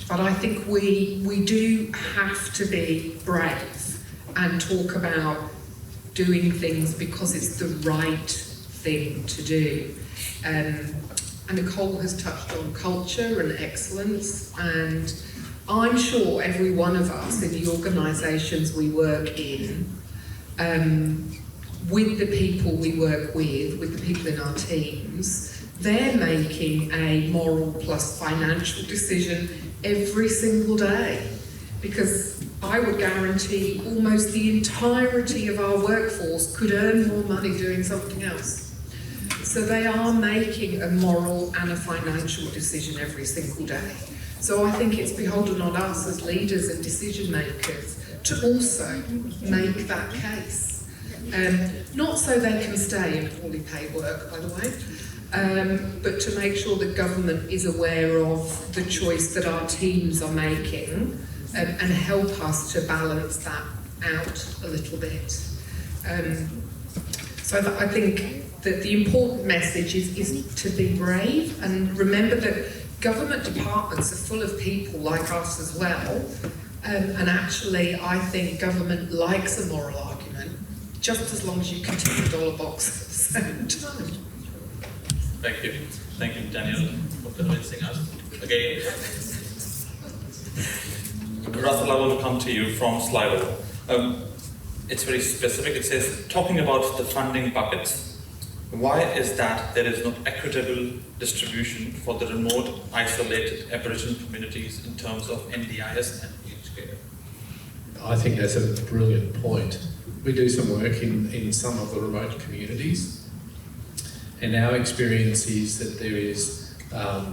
But I think we do have to be brave and talk about doing things because it's the right thing to do. And Nicole has touched on culture and excellence, and I'm sure every one of us in the organisations we work in, with the people we work with the people in our teams, they're making a moral plus financial decision every single day, because I would guarantee almost the entirety of our workforce could earn more money doing something else. So they are making a moral and a financial decision every single day. So I think it's beholden on us as leaders and decision makers to also make that case. Not so they can stay in poorly paid work, by the way, but to make sure that government is aware of the choice that our teams are making and help us to balance that out a little bit. So I think that the important message is to be brave and remember that government departments are full of people like us as well, and actually I think government likes a moral argument just as long as you can tick the dollar box at the same time. Thank you Danielle for convincing us. Again, Russell, I want to come to you from Slido. It's very specific. It says, talking about the funding buckets, why is that there is no equitable distribution for the remote, isolated Aboriginal communities in terms of NDIS and aged care? I think that's a brilliant point. We do some work in some of the remote communities, and our experience is that there is a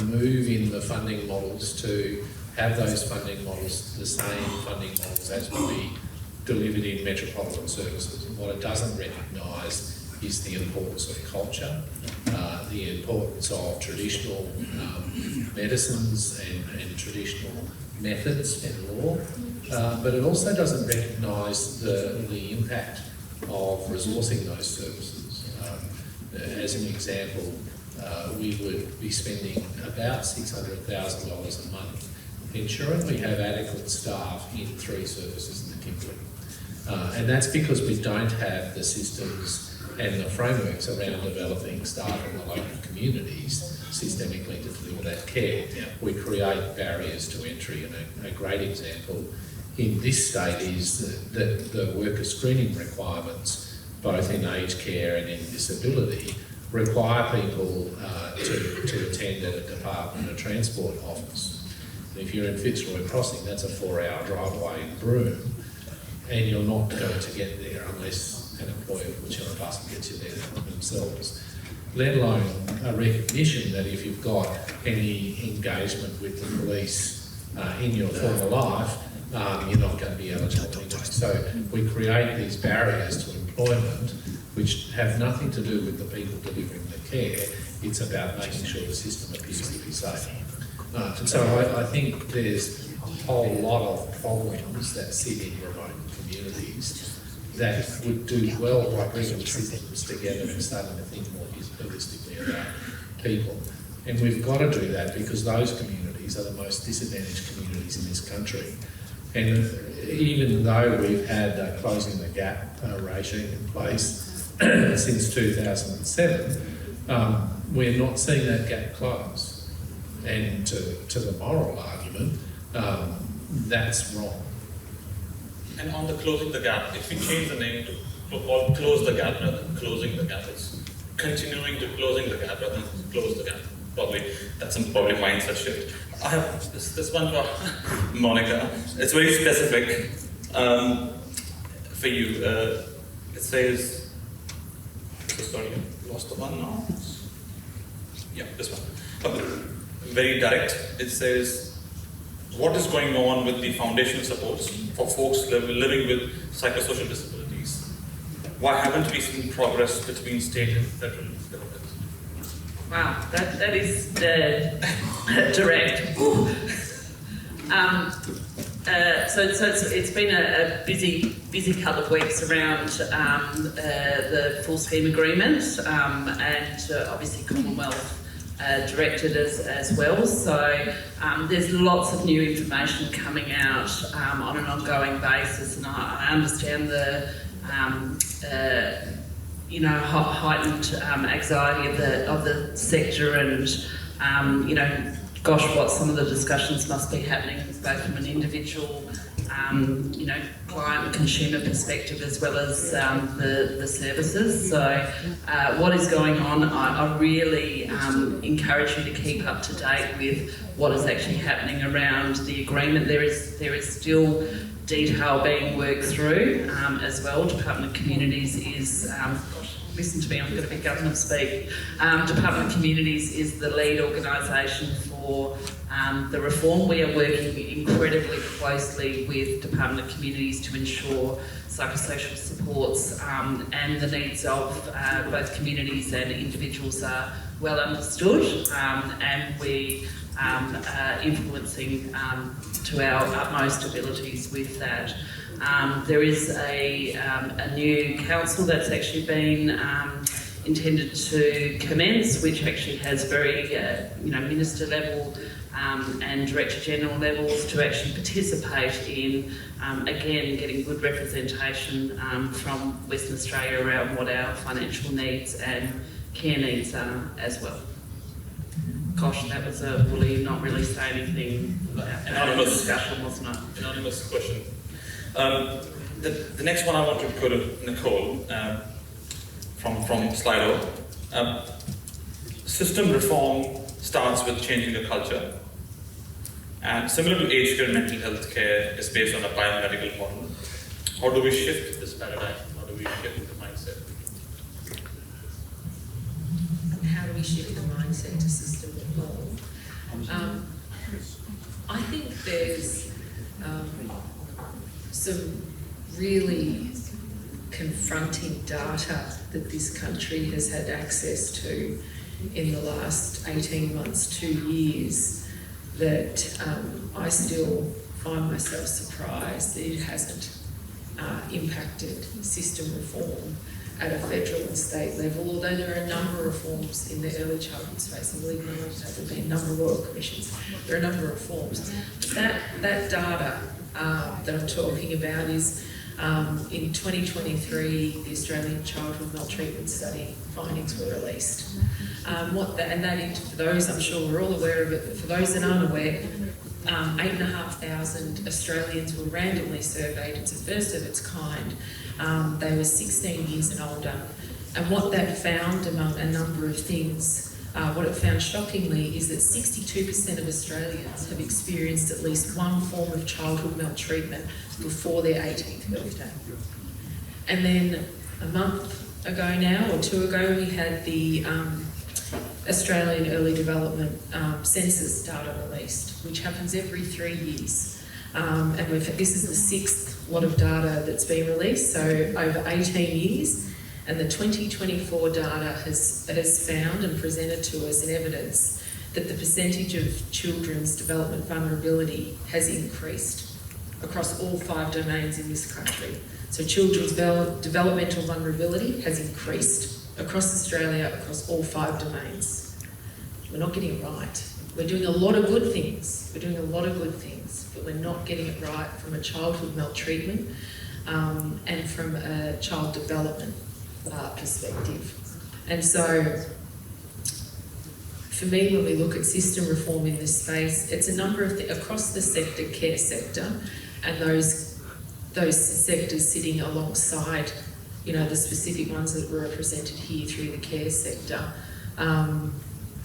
move in the funding models to have those funding models, the same funding models as would be delivered in metropolitan services. And what it doesn't recognise is the importance of culture, the importance of traditional medicines and traditional methods and law, but it also doesn't recognise the impact of resourcing those services. As an example, we would be spending about $600,000 a month ensuring we have adequate staff in 3 services in the Kimberley. And that's because we don't have the systems and the frameworks around developing staff in the local communities systemically to deliver that care, we create barriers to entry. And a great example in this state is that the worker screening requirements, both in aged care and in disability, require people to attend at a Department of Transport office. If you're in Fitzroy Crossing, that's a 4-hour drive away in Broome, and you're not going to get there unless an employer puts you on a bus and gets you there themselves. Let alone a recognition that if you've got any engagement with the police in your former life, you're not going to be eligible anyway. So we create these barriers to employment which have nothing to do with the people delivering the care. It's about making sure the system appears to be safe. And so I think there's a whole lot of problems that sit in remote communities that would do well by bringing the systems together and starting to think more holistically about people. And we've got to do that because those communities are the most disadvantaged communities in this country. And even though we've had a closing the gap regime in place since 2007, we're not seeing that gap close. And to the moral argument, that's wrong. And on the closing the gap, if we change the name to close the gap rather than closing the gap, it's continuing to closing the gap rather than close the gap. Probably that's some probably mindset shift. I have this one for Monica. It's very specific for you. It says, sorry, I lost the one now. Yeah, this one. Very direct. It says, what is going on with the foundational supports for folks living with psychosocial disabilities? Why haven't we seen progress between state and federal government? Wow, that is direct. So it's been a busy couple of weeks around the full scheme agreement and obviously Commonwealth directed as well. So there's lots of new information coming out on an ongoing basis, and I understand the heightened anxiety of the sector, and gosh, what some of the discussions must be happening both from an individual client and consumer perspective as well as the services. So what is going on, I really encourage you to keep up to date with what is actually happening around the agreement. There is still detail being worked through as well. Department of Communities is, listen to me, I'm going to be government speak. Department of Communities is the lead organisation for the reform. We are working incredibly closely with Department of Communities to ensure psychosocial supports and the needs of both communities and individuals are well understood, and we are influencing to our utmost abilities with that. There is a new council that's actually been intended to commence, which actually has very minister level and Director General levels to actually participate in again getting good representation from Western Australia around what our financial needs and care needs are as well. Gosh, that was a woolly, not really say anything about the discussion, wasn't it? Anonymous question. The next one I want to go to Nicole from Slido. System reform starts with changing the culture, and similar to aged care, mental health care is based on a biomedical model. How do we shift this paradigm? How do we shift the mindset? How do we shift the mindset to system reform? I think there's some really confronting data that this country has had access to in the last 18 months, 2 years, that I still find myself surprised that it hasn't impacted system reform at a federal and state level, although there are a number of reforms in the early childhood space. I believe there have been a number of royal commissions. There are a number of reforms. That data that I'm talking about is In 2023, the Australian Childhood Maltreatment Study findings were released. For those, I'm sure we're all aware of it, but for those that aren't aware, 8,500 Australians were randomly surveyed. It's the first of its kind. They were 16 years and older. And what that found, among a number of things, what it found shockingly is that 62% of Australians have experienced at least one form of childhood maltreatment before their 18th birthday. And then a month ago now, or 2 ago, we had the Australian Early Development Census data released, which happens every 3 years. And this is the 6th lot of data that's been released, so over 18 years. And the 2024 data has found and presented to us in evidence that the percentage of children's development vulnerability has increased across all 5 domains in this country. So children's developmental vulnerability has increased across Australia, across all 5 domains. We're not getting it right. We're doing a lot of good things. But we're not getting it right from a childhood maltreatment and from a child development perspective. And so, for me, when we look at system reform in this space, it's a number of across the sector, care sector, and those sectors sitting alongside, the specific ones that were represented here through the care sector.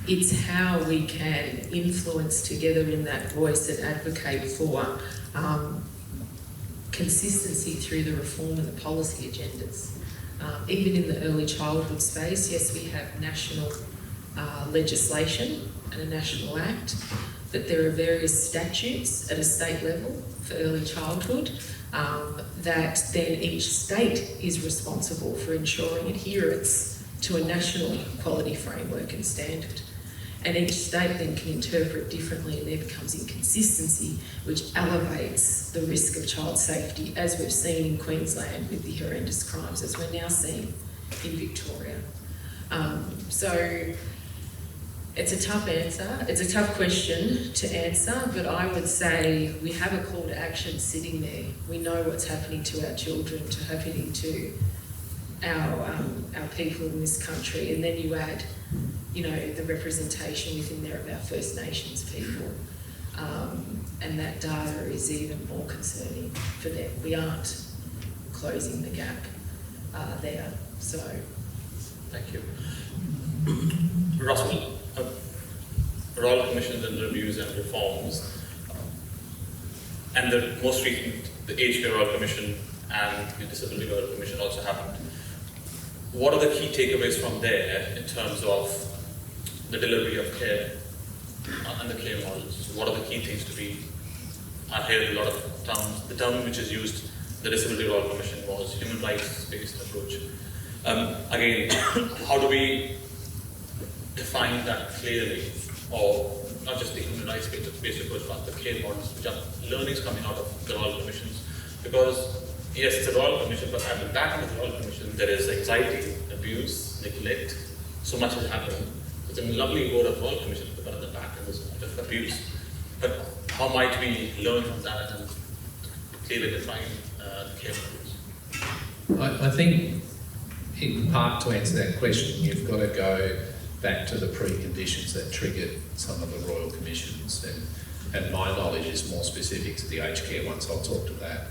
It's how we can influence together in that voice and advocate for consistency through the reform and the policy agendas. Even in the early childhood space, yes, we have national legislation and a national act, but there are various statutes at a state level for early childhood that then each state is responsible for ensuring adherence to a national quality framework and standard. And each state then can interpret differently, and there becomes inconsistency, which elevates the risk of child safety, as we've seen in Queensland with the horrendous crimes, as we're now seeing in Victoria. So it's a tough answer. It's a tough question to answer, but I would say we have a call to action sitting there. We know what's happening to our children, happening to our people in this country, and then you add the representation within there of our First Nations people. And that data is even more concerning for them. We aren't closing the gap there. So, thank you. Russelle, Royal Commissions and Reviews and Reforms, and the most recent, the Aged Care Royal Commission and the Disability Royal Commission also happened. What are the key takeaways from there in terms of the delivery of care and the care models? What are the key things to be? I hear a lot of terms. The term which is used, the Disability Royal Commission, was human rights-based approach. Again, how do we define that clearly, or not just the human rights-based approach, but the care models, which are learnings coming out of the Royal Commissions? Because yes, it's a Royal Commission, but at the back of the Royal Commission, there is anxiety, abuse, neglect. So much has happened. It's a lovely word of Royal Commission, but at the back end there's a lot of abuse. But how might we learn from that and clearly define care models? I think, in part, to answer that question, you've got to go back to the preconditions that triggered some of the Royal Commissions, and my knowledge is more specific to the aged care ones. I'll talk to that.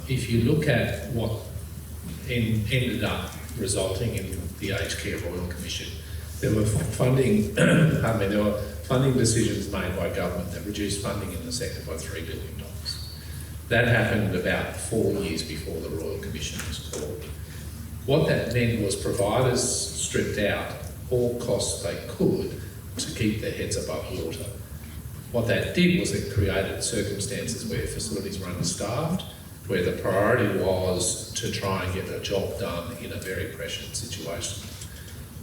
If you look at what ended up resulting in the Aged Care Royal Commission, there were funding decisions made by government that reduced funding in the sector by $3 billion. That happened about 4 years before the Royal Commission was called. What that meant was providers stripped out all costs they could to keep their heads above water. What that did was it created circumstances where facilities were understaffed, where the priority was to try and get a job done in a very pressured situation,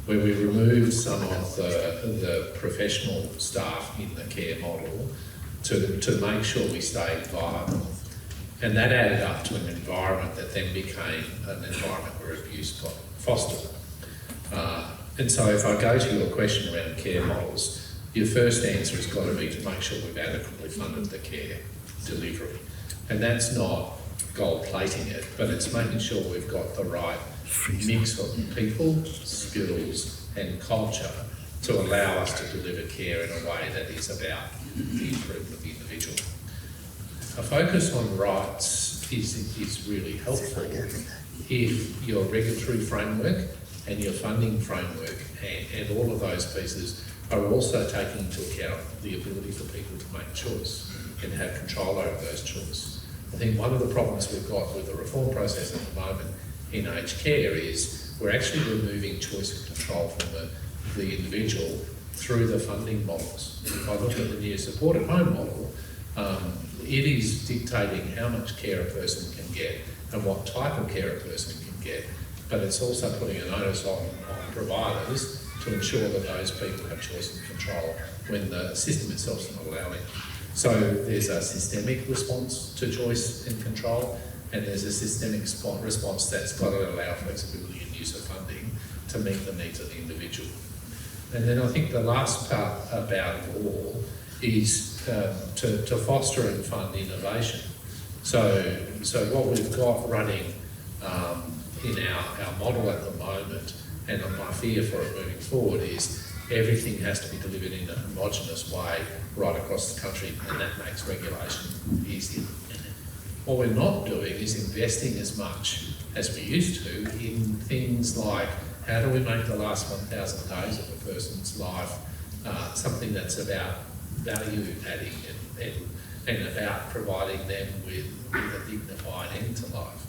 where we removed some of the professional staff in the care model to make sure we stayed viable. And that added up to an environment that then became an environment where abuse got fostered. And so if I go to your question around care models, your first answer has got to be to make sure we've adequately funded the care delivery. And that's not gold plating it, but it's making sure we've got the right mix of people, skills and culture to allow us to deliver care in a way that is about the improvement of the individual. A focus on rights is really helpful if your regulatory framework and your funding framework and all of those pieces are also taking into account the ability for people to make choice and have control over those choices. I think one of the problems we've got with the reform process at the moment in aged care is we're actually removing choice and control from the individual through the funding models. If I look at the new supported home model, it is dictating how much care a person can get and what type of care a person can get, but it's also putting an onus on providers to ensure that those people have choice and control when the system itself is not allowing. So there's a systemic response to choice and control, and there's a systemic response that's got to allow flexibility in use of funding to meet the needs of the individual. And then I think the last part about it all is to foster and fund innovation. So what we've got running in our model at the moment, and my fear for it moving forward, is everything has to be delivered in a homogenous way right across the country, and that makes regulation easier. What we're not doing is investing as much as we used to in things like how do we make the last 1,000 days of a person's life something that's about value adding and about providing them with a dignified end to life.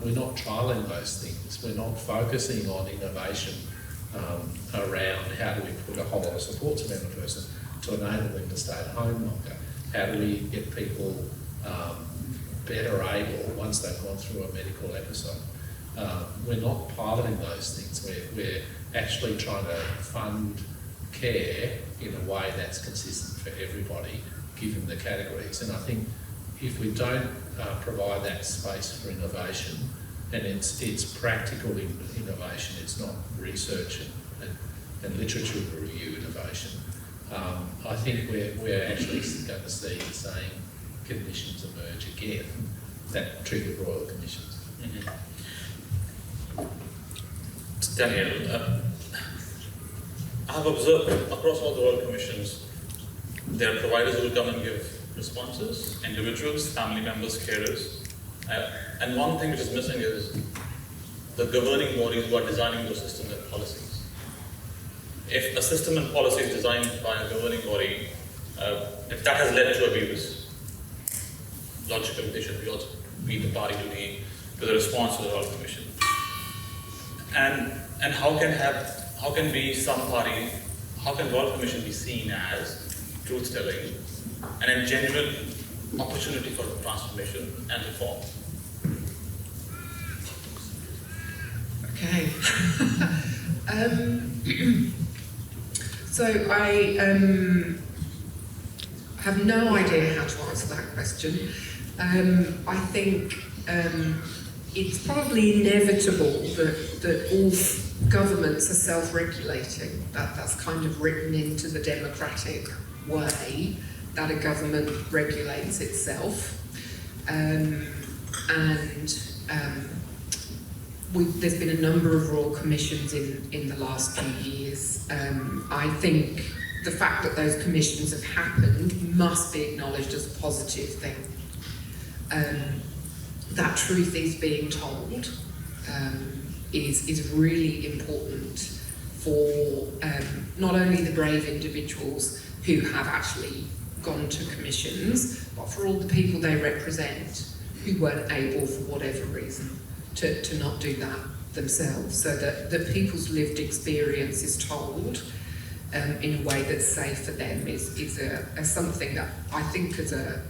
We're not trialling those things. We're not focusing on innovation around how do we put a whole lot of supports around a person to enable them to stay at home longer. How do we get people better able once they've gone through a medical episode? We're not piloting those things. We're actually trying to fund care in a way that's consistent for everybody, given the categories. And I think if we don't provide that space for innovation, and it's practical innovation, it's not research and literature review innovation, I think we're actually going to see the same conditions emerge again that triggered royal commissions. Mm-hmm. Danielle, I have observed across all the royal commissions, there are providers who will come and give responses, individuals, family members, carers. And one thing which is missing is the governing bodies who are designing those systems and policies. If a system and policy is designed by a governing body, if that has led to abuse, logically they should also be the party to the response to the royal commission. And how can be some party, how can royal commission be seen as truth-telling and a genuine opportunity for transformation and reform? Okay. So I have no idea how to answer that question. I think it's probably inevitable that all governments are self-regulating. That's kind of written into the democratic way that a government regulates itself. There's been a number of royal commissions in the last few years. I think the fact that those commissions have happened must be acknowledged as a positive thing. That truth is being told is really important for not only the brave individuals who have actually gone to commissions, but for all the people they represent who weren't able, for whatever reason, to not do that themselves, so that people's lived experience is told in a way that's safe for them is something that I think as a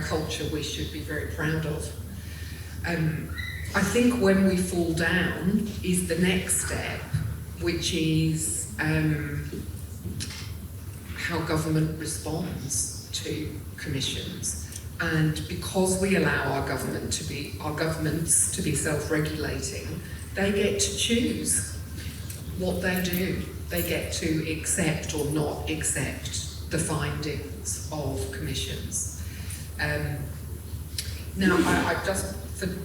culture we should be very proud of. I think when we fall down is the next step, which is how government responds to commissions. And because we allow our governments to be self-regulating, they get to choose what they do. They get to accept or not accept the findings of commissions. Now,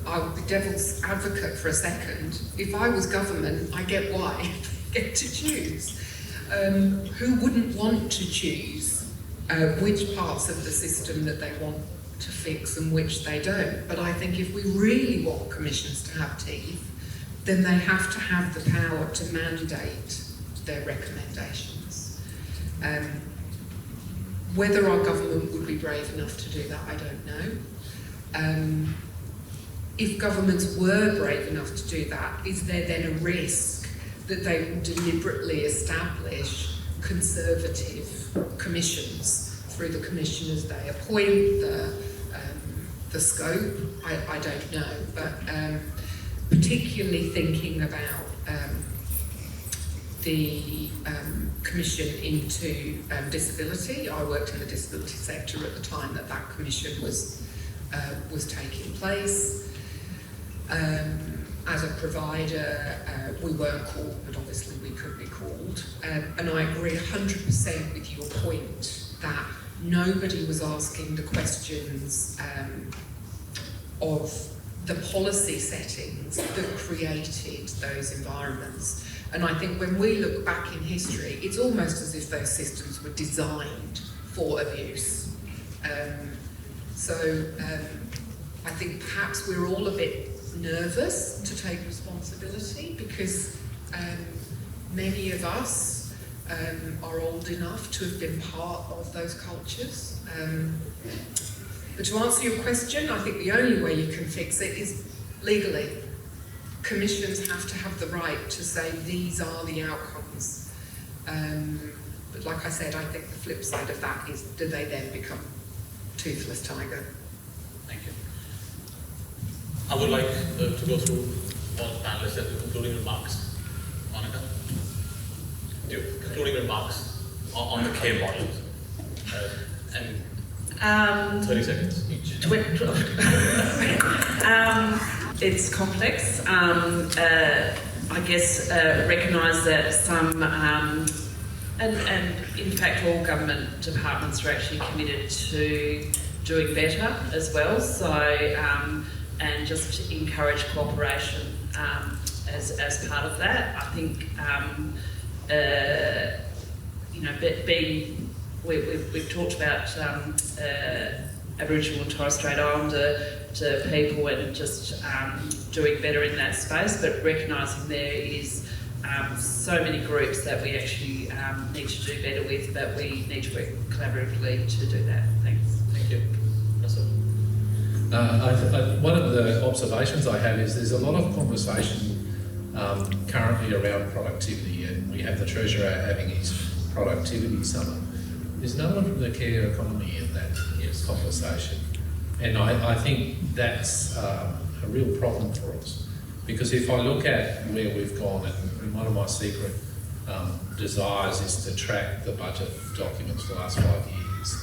I'll be devil's advocate for a second. If I was government, I get why. I get to choose. Who wouldn't want to choose which parts of the system that they want to fix and which they don't? But I think if we really want commissions to have teeth, then they have to have the power to mandate their recommendations. Whether our government would be brave enough to do that, I don't know. If governments were brave enough to do that, is there then a risk that they will deliberately establish conservative commissions through the commissioners they appoint, the scope? I don't know, but particularly thinking about the commission into disability. I worked in the disability sector at the time that commission was taking place. As a provider, we weren't called, but obviously we could be called. And I agree 100% with your point that nobody was asking the questions of the policy settings that created those environments. And I think when we look back in history, it's almost as if those systems were designed for abuse. I think perhaps we're all a bit nervous to take responsibility because many of us are old enough to have been part of those cultures. But to answer your question, I think the only way you can fix it is legally. Commissions have to have the right to say these are the outcomes. But like I said, I think the flip side of that is, do they then become toothless tiger? Thank you. I would like to go through all the panelists and concluding remarks. Monica? Concluding remarks on the care model. And 30 seconds each. It's complex. I guess recognise that some, and in fact all government departments are actually committed to doing better as well. So, and just encourage cooperation as part of that. I think, you know, we've talked about Aboriginal and Torres Strait Islander to people and just doing better in that space, but recognising there is so many groups that we actually need to do better with, but we need to work collaboratively to do that. Thanks. Thank you. Russelle? One of the observations I have is there's a lot of conversation currently around productivity, and we have the Treasurer having his productivity summit. There's no one from the care economy in that conversation. And I think that's a real problem for us. Because if I look at where we've gone, and one of my secret desires is to track the budget documents for the last 5 years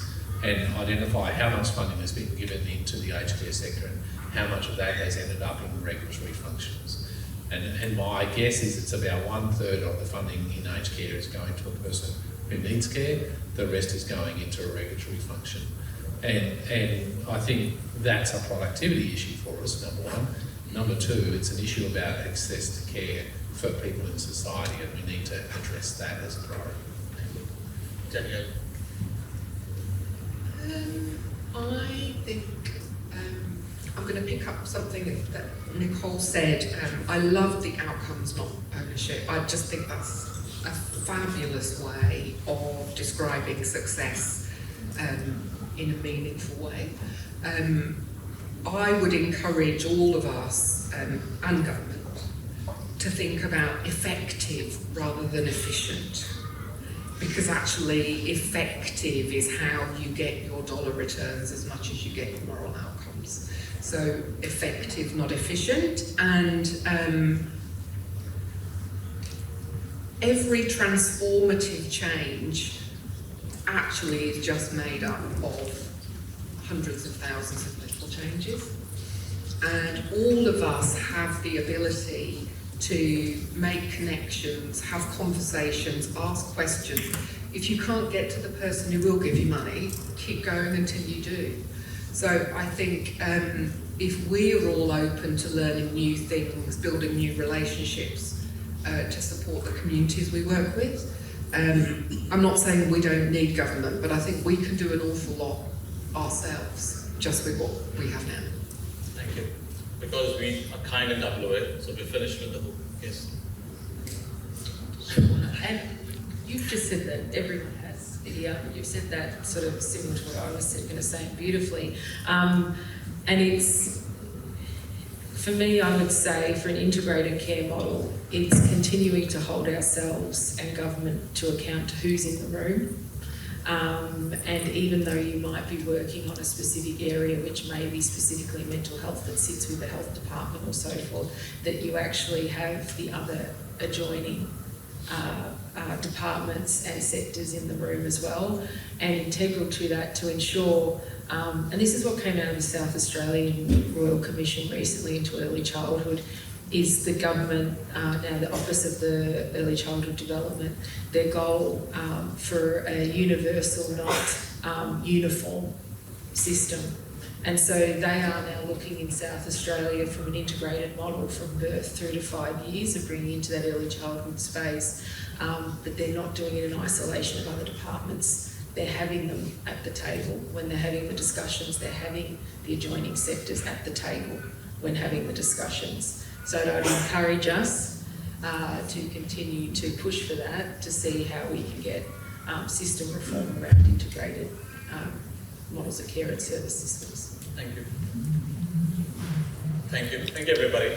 and identify how much funding has been given into the aged care sector and how much of that has ended up in regulatory functions. And my guess is it's about 1/3 of the funding in aged care is going to a person who needs care, the rest is going into a regulatory function. And I think that's a productivity issue for us, number one. Number two, it's an issue about access to care for people in society, and we need to address that as a priority. Danielle? I think I'm going to pick up something that Nicole said. I love the outcomes, not ownership. I just think that's a fabulous way of describing success in a meaningful way. I would encourage all of us and government to think about effective rather than efficient, because actually effective is how you get your dollar returns as much as you get your moral outcomes. So effective, not efficient. And every transformative change actually is just made up of hundreds of thousands of little changes. And all of us have the ability to make connections, have conversations, ask questions. If you can't get to the person who will give you money, keep going until you do. So I think if we're all open to learning new things, building new relationships to support the communities we work with, I'm not saying we don't need government, but I think we can do an awful lot ourselves just with what we have now. Thank you. Because we are kind of double away, so we're finished with the whole case. And you've just said that everyone has video. You've said that sort of similar to what I was going to say beautifully. And it's, for me, I would say for an integrated care model, it's continuing to hold ourselves and government to account to who's in the room. And even though you might be working on a specific area, which may be specifically mental health that sits with the health department or so forth, that you actually have the other adjoining departments and sectors in the room as well, and integral to that to ensure, and this is what came out of the South Australian Royal Commission recently into early childhood, is the government, now the Office of the Early Childhood Development, their goal for a universal, not uniform system. And so they are now looking in South Australia from an integrated model from birth through to 5 years of bringing into that early childhood space, but they're not doing it in isolation of other departments. They're having them at the table. When they're having the discussions, they're having the adjoining sectors at the table when having the discussions. So I'd encourage us to continue to push for that, to see how we can get system reform around integrated models of care and service systems. Thank you. Thank you. Thank you, everybody.